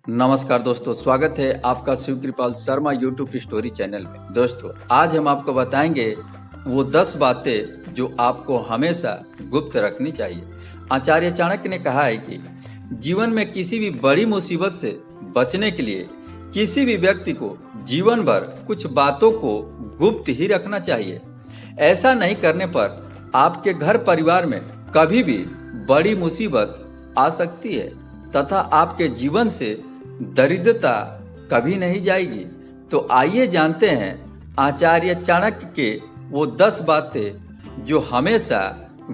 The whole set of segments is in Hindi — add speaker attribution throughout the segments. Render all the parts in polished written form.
Speaker 1: नमस्कार दोस्तों, स्वागत है आपका शिव कृपाल शर्मा यूट्यूब स्टोरी चैनल में। दोस्तों, आज हम आपको बताएंगे वो 10 बातें जो आपको हमेशा गुप्त रखनी चाहिए। आचार्य चाणक्य ने कहा है कि जीवन में किसी भी बड़ी मुसीबत से बचने के लिए किसी भी व्यक्ति को जीवन भर कुछ बातों को गुप्त ही रखना चाहिए। ऐसा नहीं करने पर आपके घर परिवार में कभी भी बड़ी मुसीबत आ सकती है तथा आपके जीवन से दरिद्रता कभी नहीं जाएगी। तो आइए जानते हैं आचार्य चाणक्य के वो 10 बातें जो हमेशा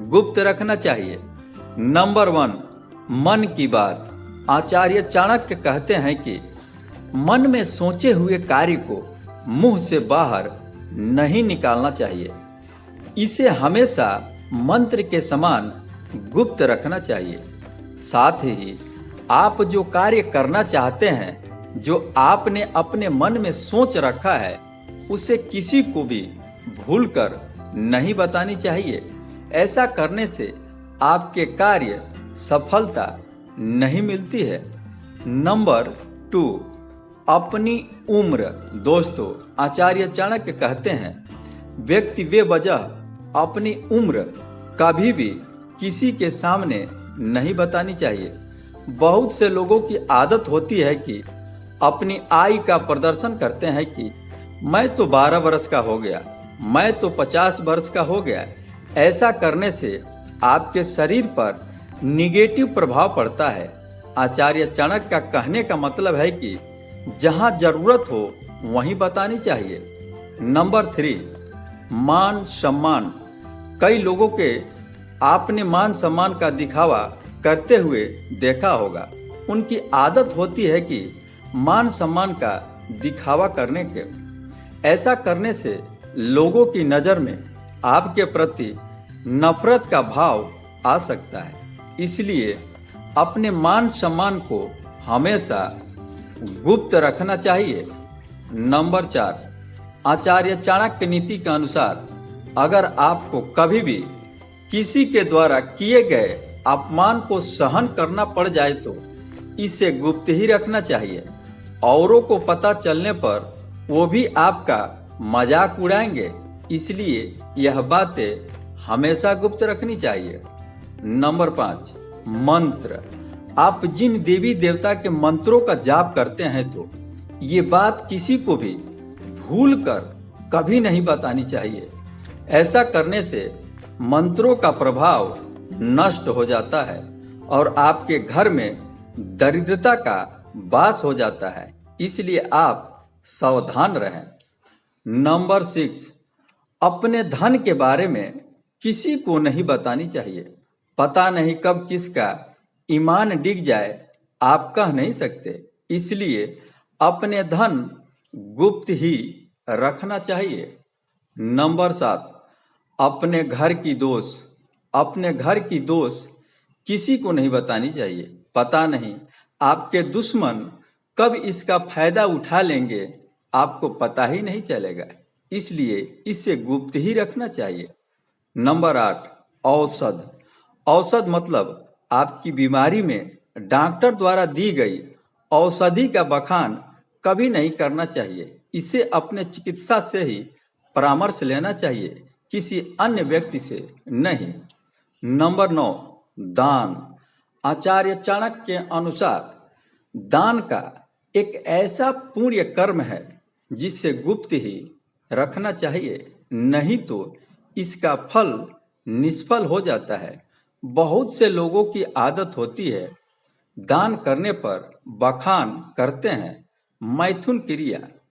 Speaker 1: गुप्त रखना चाहिए। नंबर 1, मन की बात। आचार्य चाणक्य कहते हैं कि मन में सोचे हुए कार्य को मुंह से बाहर नहीं निकालना चाहिए। इसे हमेशा मंत्र के समान गुप्त रखना चाहिए। साथ ही आप जो कार्य करना चाहते हैं, जो आपने अपने मन में सोच रखा है, उसे किसी को भी भूलकर नहीं बतानी चाहिए। ऐसा करने से आपके कार्य सफलता नहीं मिलती है। नंबर 2, अपनी उम्र। दोस्तों, आचार्य चाणक्य कहते हैं व्यक्ति बेवजह अपनी उम्र कभी भी किसी के सामने नहीं बतानी चाहिए। बहुत से लोगों की आदत होती है कि अपनी आयु का प्रदर्शन करते हैं कि मैं तो 12 वर्ष का हो गया, मैं तो 50 वर्ष का हो गया। ऐसा करने से आपके शरीर पर निगेटिव प्रभाव पड़ता है। आचार्य चाणक्य का कहने का मतलब है कि जहां जरूरत हो वहीं बतानी चाहिए। नंबर 3, मान सम्मान। कई लोगों के आपने मान सम्मान का दिखावा करते हुए देखा होगा। उनकी आदत होती है कि मान सम्मान का दिखावा करने के। ऐसा करने से लोगों की नज़र में आपके प्रति नफरत का भाव आ सकता है। इसलिए अपने मान सम्मान को हमेशा गुप्त रखना चाहिए। नंबर 4, आचार्य चाणक्य नीति के अनुसार अगर आपको कभी भी किसी के द्वारा किए गए अपमान को सहन करना पड़ जाए तो इसे गुप्त ही रखना चाहिए। औरों को पता चलने पर वो भी आपका मजाक उड़ाएंगे, इसलिए यह बातें हमेशा गुप्त रखनी चाहिए। नंबर 5, मंत्र। आप जिन देवी देवता के मंत्रों का जाप करते हैं तो ये बात किसी को भी भूलकर कभी नहीं बतानी चाहिए। ऐसा करने से मंत्रों का प्रभाव नष्ट हो जाता है और आपके घर में दरिद्रता का वास हो जाता है। इसलिए आप सावधान रहें। नंबर 6, अपने धन के बारे में किसी को नहीं बतानी चाहिए। पता नहीं कब किसका ईमान डिग जाए, आप कह नहीं सकते। इसलिए अपने धन गुप्त ही रखना चाहिए। नंबर 7, अपने घर की दोष किसी को नहीं बतानी चाहिए। पता नहीं आपके दुश्मन कब इसका फायदा उठा लेंगे, आपको पता ही नहीं चलेगा। इसलिए इसे गुप्त ही रखना चाहिए। नंबर 8, औषध। औषध मतलब आपकी बीमारी में डॉक्टर द्वारा दी गई औषधि का बखान कभी नहीं करना चाहिए। इसे अपने चिकित्सा से ही परामर्श लेना चाहिए, किसी अन्य व्यक्ति से नहीं। नंबर 9, दान। आचार्य चाणक्य के अनुसार दान का एक ऐसा पुण्य कर्म है जिसे गुप्त ही रखना चाहिए, नहीं तो इसका फल निष्फल हो जाता है। बहुत से लोगों की आदत होती है दान करने पर बखान करते हैं, मैथुन क्रिया।